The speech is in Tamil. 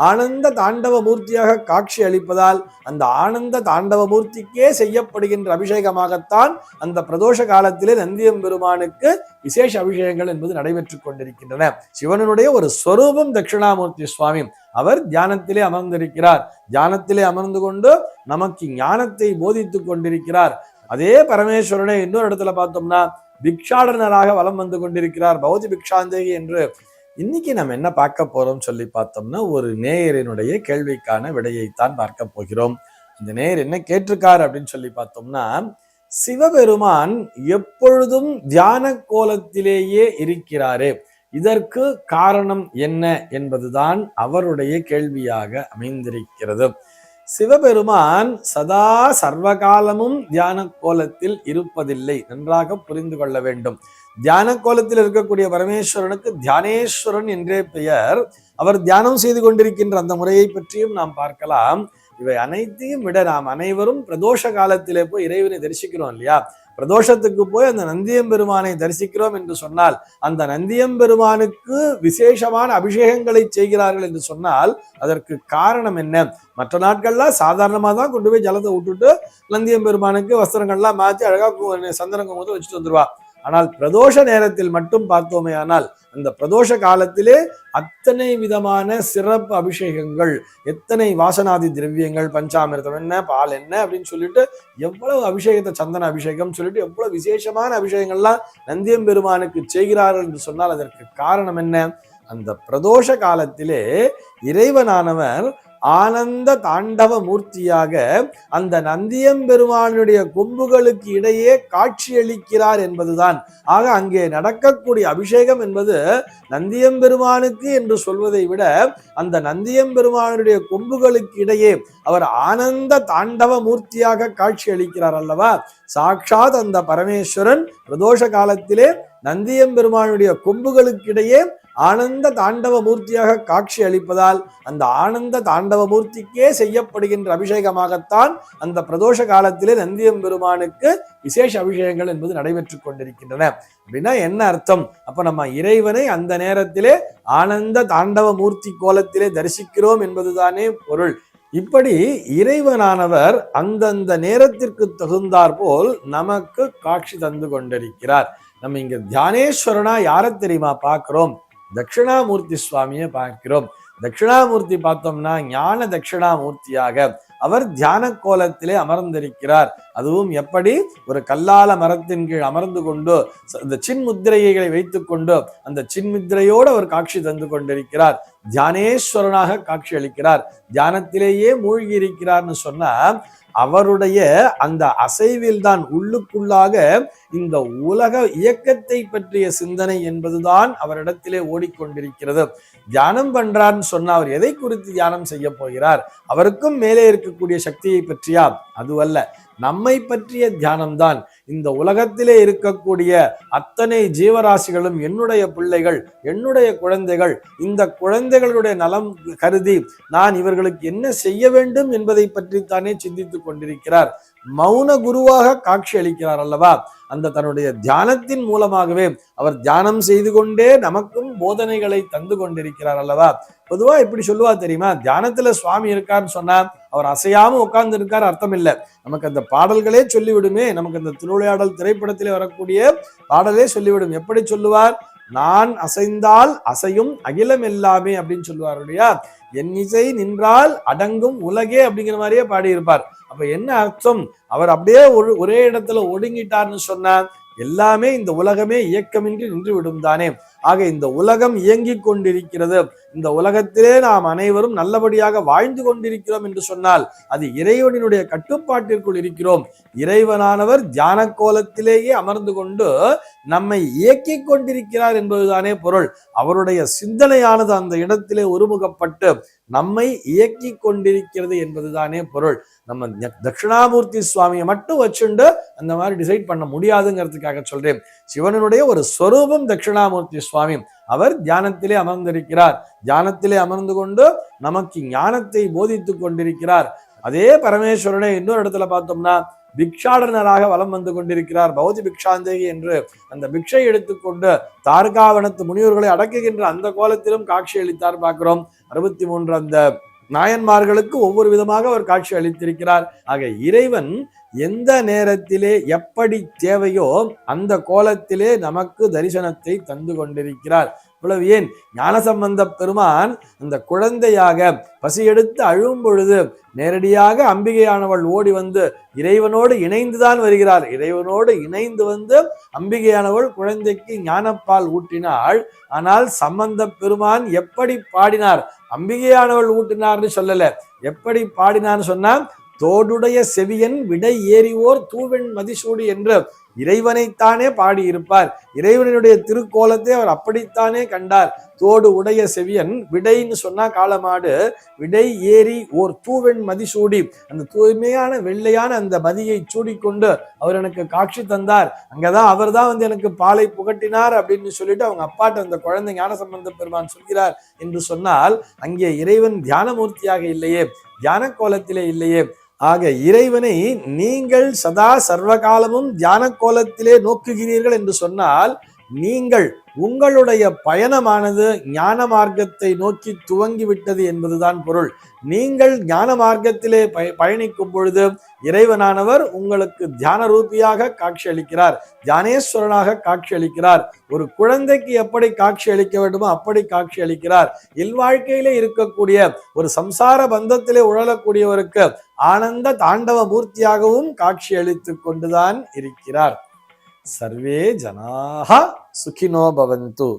ஆனந்த தாண்டவ மூர்த்தியாக காட்சி அளிப்பதால் அந்த ஆனந்த தாண்டவ மூர்த்திக்கே செய்யப்படுகின்ற அபிஷேகமாகத்தான் அந்த பிரதோஷ காலத்திலே நந்தியம்பெருமானுக்கு விசேஷ அபிஷேகங்கள் என்பது நடைபெற்றுக் கொண்டிருக்கின்றன. சிவனுடைய ஒரு ஸ்வரூபம் தட்சிணாமூர்த்தி சுவாமி. அவர் தியானத்திலே அமர்ந்திருக்கிறார். தியானத்திலே அமர்ந்து கொண்டு நமக்கு ஞானத்தை போதித்துக் கொண்டிருக்கிறார். அதே பரமேஸ்வரனை இன்னொரு இடத்துல பார்த்தோம்னா பிக்ஷாடனராக வலம் வந்து கொண்டிருக்கிறார், பௌதி பிக்ஷாந்தேகி என்று. இன்னைக்கு நம்ம என்ன பார்க்க போறோம் சொல்லி பார்த்தோம்னா, ஒரு நேயரினுடைய கேள்விக்கான விடையைத்தான் பார்க்க போகிறோம். இந்த நேயர் என்ன கேட்டிருக்கார் அப்படின்னு சொல்லி பார்த்தோம்னா, சிவபெருமான் எப்பொழுதும் தியான கோலத்திலேயே இருக்கிறாரே, இதற்கு காரணம் என்ன என்பதுதான் அவருடைய கேள்வியாக அமைந்திருக்கிறது. சிவபெருமான் சதா சர்வகாலமும் தியான கோலத்தில் இருப்பதில்லை, நன்றாக புரிந்து கொள்ள வேண்டும். தியான கோலத்தில் இருக்கக்கூடிய பரமேஸ்வரனுக்கு தியானேஸ்வரன் என்றே பெயர். அவர் தியானம் செய்து கொண்டிருக்கின்ற அந்த முறையை பற்றியும் நாம் பார்க்கலாம். இவை அனைத்தையும் விட நாம் அனைவரும் பிரதோஷ காலத்திலே போய் இறைவனை தரிசிக்கிறோம் இல்லையா? பிரதோஷத்துக்கு போய் அந்த நந்தியம்பெருமானை தரிசிக்கிறோம் என்று சொன்னால், அந்த நந்தியம்பெருமானுக்கு விசேஷமான அபிஷேகங்களை செய்கிறார்கள் என்று சொன்னால் அதற்கு காரணம் என்ன? மற்ற நாட்கள்லாம் சாதாரணமாக தான் கொண்டு போய் ஜலத்தை விட்டுட்டு நந்தியம்பெருமானுக்கு வஸ்திரங்கள்லாம் மாற்றி அழகா சந்தன குங்குமத்தை வச்சுட்டு வந்துருவா. ஆனால் பிரதோஷ நேரத்தில் மட்டும் பார்த்தோமே ஆனால் அந்த பிரதோஷ காலத்திலே அத்தனை விதமான சிறப்பு அபிஷேகங்கள், எத்தனை வாசனாதி திரவியங்கள், பஞ்சாமிர்தம் என்ன, பால் என்ன அப்படின்னு சொல்லிட்டு எவ்வளவு அபிஷேகத்தை, சந்தன அபிஷேகம் சொல்லிட்டு எவ்வளவு விசேஷமான அபிஷேகங்கள்லாம் நந்தியம்பெருமானுக்கு செய்கிறார்கள் என்று சொன்னால் அதற்கு காரணம் என்ன? அந்த பிரதோஷ காலத்திலே இறைவனானவர் ஆனந்த தாண்டவ மூர்த்தியாக அந்த நந்தியம்பெருமானுடைய கொம்புகளுக்கு இடையே காட்சியளிக்கிறார் என்பதுதான். ஆக அங்கே நடக்கக்கூடிய அபிஷேகம் என்பது நந்தியம்பெருமானுக்கு என்று சொல்வதை விட அந்த நந்தியம்பெருமானுடைய கொம்புகளுக்கு இடையே அவர் ஆனந்த தாண்டவ மூர்த்தியாக காட்சி அளிக்கிறார் அல்லவா? சாட்சாத் அந்த பரமேஸ்வரன் பிரதோஷ காலத்திலே நந்தியம்பெருமானுடைய கொம்புகளுக்கிடையே ஆனந்த தாண்டவ மூர்த்தியாக காட்சி அளிப்பதால் அந்த ஆனந்த தாண்டவ மூர்த்திக்கே செய்யப்படுகின்ற அபிஷேகமாகத்தான் அந்த பிரதோஷ காலத்திலே நந்தியம்பெருமானுக்கு விசேஷ அபிஷேகங்கள் என்பது நடைபெற்றுக் கொண்டிருக்கின்றன. அப்படின்னா என்ன அர்த்தம்? அப்ப நம்ம இறைவனை அந்த நேரத்திலே ஆனந்த தாண்டவ மூர்த்தி கோலத்திலே தரிசிக்கிறோம் என்பதுதானே பொருள். இப்படி இறைவனானவர் அந்தந்த நேரத்திற்கு தகுந்தாற் போல் நமக்கு காட்சி தந்து கொண்டிருக்கிறார். நம்ம இங்க தியானேஸ்வரனா யாரை தெரியுமா பார்க்கிறோம்? தட்சிணாமூர்த்தி சுவாமியை பார்க்கிறோம். தட்சிணாமூர்த்தி பார்த்தோம்னா ஞான தட்சிணாமூர்த்தியாக அவர் தியான கோலத்திலே அமர்ந்திருக்கிறார். அதுவும் எப்படி? ஒரு கல்லால மரத்தின் கீழ் அமர்ந்து கொண்டு அந்த சின்முத்திரைகளை வைத்துக் கொண்டு அந்த சின்முத்திரையோடு அவர் காட்சி தந்து கொண்டிருக்கிறார். தியானேஸ்வரனாக காட்சி அளிக்கிறார். தியானத்திலேயே மூழ்கி இருக்கிறார்னு சொன்னா அவருடைய அந்த அசைவில் தான் உள்ளுக்குள்ளாக இந்த உலக இயக்கத்தை பற்றிய சிந்தனை என்பதுதான் அவரிடத்திலே ஓடிக்கொண்டிருக்கிறது. தியானம் பண்றார்னு சொன்னா அவர் எதை குறித்து தியானம் செய்ய போகிறார்? அவருக்கும் மேலே இருக்கக்கூடிய சக்தியை பற்றியா? அதுவல்ல, நம்மை பற்றிய தியானம்தான். இந்த உலகத்திலே இருக்கக்கூடிய அத்தனை ஜீவராசிகளும் என்னுடைய பிள்ளைகள், என்னுடைய குழந்தைகள். இந்த குழந்தைகளுடைய நலம் கருதி நான் இவர்களுக்கு என்ன செய்ய வேண்டும் என்பதை பற்றித்தானே சிந்தித்துக் கொண்டிருக்கிறார். மௌன குருவாக காட்சி அளிக்கிறார் அல்லவா? அந்த தன்னுடைய தியானத்தின் மூலமாகவே அவர் தியானம் செய்து கொண்டே நமக்கும் போதனைகளை தந்து கொண்டிருக்கிறார் அல்லவா? பொதுவா இப்படி சொல்லுவா தெரியுமா? தியானத்துல சுவாமி இருக்காருன்னு சொன்னா அவர் அசையாம உட்கார்ந்து இருக்காரு அர்த்தம் இல்லை. நமக்கு அந்த பாடல்களே சொல்லிவிடுமே. நமக்கு அந்த திருவிளையாடல் திரைப்படத்திலே வரக்கூடிய பாடலே சொல்லிவிடும். எப்படி சொல்லுவார்? நான் அசைந்தால் அசையும் அகிலம் எல்லாமே அப்படின்னு சொல்லுவார் இல்லையா? என் இசை நின்றால் அடங்கும் உலகே அப்படிங்கிற மாதிரியே பாடியிருப்பார். அப்ப என்ன அர்த்தம்? அவர் அப்படியே ஒரே இடத்துல ஒடுங்கிட்டார்னு சொன்னார் எல்லாமே, இந்த உலகமே இயக்கமின்றி நின்று விடும் தானே. ஆக இந்த உலகம் இயங்கிக் கொண்டிருக்கிறது. இந்த உலகத்திலே நாம் அனைவரும் நல்லபடியாக வாழ்ந்து கொண்டிருக்கிறோம் என்று சொன்னால் அது இறைவனுடைய கட்டுப்பாட்டிற்குள் இருக்கிறோம். இறைவனானவர் தியான கோலத்திலேயே அமர்ந்து கொண்டு நம்மை இயக்கி கொண்டிருக்கிறார் என்பதுதானே பொருள். அவருடைய சிந்தனையானது அந்த இடத்திலே ஒருமுகப்பட்டு நம்மை இயக்கி கொண்டிருக்கிறது என்பதுதானே பொருள். நம்ம தட்சிணாமூர்த்தி சுவாமியை மட்டும் வச்சுண்டு அந்த மாதிரி டிசைட் பண்ண முடியாதுங்கிறதுக்காக சொல்றேன். சிவனுடைய ஒரு ஸ்வரூபம் தட்சிணாமூர்த்தி சுவாமி. அவர் தியானத்திலே அமர்ந்திருக்கிறார். தியானத்திலே அமர்ந்து கொண்டு நமக்கு ஞானத்தை போதித்துக் கொண்டிருக்கிறார். அதே பரமேஸ்வரனை இன்னொரு இடத்துல பார்த்தோம்னா பிக்ஷாடனராக வலம் வந்து கொண்டிருக்கிறார். பௌதி பிக்ஷாந்தேகி என்று அந்த பிக்ஷை எடுத்துக்கொண்டு தார்காவனத்து முனிவர்களை அடக்குகின்ற அந்த கோலத்திலும் காட்சி அளித்தார் பார்க்கிறோம். 63 அந்த நாயன்மார்களுக்கு ஒவ்வொரு விதமாக அவர் காட்சி அளித்திருக்கிறார். ஆக இறைவன் எந்த நேரத்திலே எப்படி தேவையோ அந்த கோலத்திலே நமக்கு தரிசனத்தை தந்து கொண்டிருக்கிறார். இவ்வளவு ஏன் ஞானசம்பந்த பெருமான் அந்த குழந்தையாக பசியெடுத்து அழும் பொழுது நேரடியாக அம்பிகையானவள் ஓடி வந்து இறைவனோடு இணைந்துதான் வருகிறார். இறைவனோடு இணைந்து வந்து அம்பிகையானவள் குழந்தைக்கு ஞானப்பால் ஊட்டினாள். ஆனால் சம்பந்த பெருமான் எப்படி பாடினார்? அம்பிகையானவள் ஊட்டினார்னு சொல்லல. எப்படி பாடினார்னு சொன்னா, தோடுடைய செவியன் விடை ஏறிவோர் தூவெண் மதிசூடி என்று இறைவனைத்தானே பாடியிருப்பார். இறைவனுடைய திருக்கோலத்தை அவர் அப்படித்தானே கண்டார். தோடு உடைய செவியன், விடைன்னு சொன்னா காளமாடு, விடை ஏறி ஓர் தூவெண் மதிசூடி, அந்த தூய்மையான வெள்ளையான அந்த மதியை சூடிக்கொண்டு அவர் எனக்கு காட்சி தந்தார். அங்கதான் அவர் தான் வந்து எனக்கு பாலை புகட்டினார் அப்படின்னு சொல்லிட்டு அவங்க அப்பாட்ட அந்த குழந்தை ஞானசம்பந்த பெருமான் சொல்கிறார் என்று சொன்னால், அங்கே இறைவன் தியானமூர்த்தியாக இல்லையே, தியான கோலத்திலே இல்லையே. ஆக இறைவனை நீங்கள் சதா சர்வகாலமும் தியான கோலத்திலே நோக்குகிறீர்கள் என்று சொன்னால், நீங்கள் உங்களுடைய பயணமானது ஞான மார்க்கத்தை நோக்கி துவங்கிவிட்டது என்பதுதான் பொருள். நீங்கள் ஞான மார்க்கத்திலே பயணிக்கும் பொழுது இறைவனானவர் உங்களுக்கு தியான ரூபியாக காட்சி அளிக்கிறார், தியானேஸ்வரனாக காட்சி அளிக்கிறார். ஒரு குழந்தைக்கு எப்படி காட்சி அளிக்க வேண்டுமோ அப்படி காட்சி அளிக்கிறார். இல்வாழ்க்கையிலே இருக்கக்கூடிய ஒரு சம்சார பந்தத்திலே உழலக்கூடியவருக்கு ஆனந்த தாண்டவ மூர்த்தியாகவும் காட்சி அளித்து கொண்டுதான் இருக்கிறார். சர்வே ஜனாஹ சுகினோ பவந்து.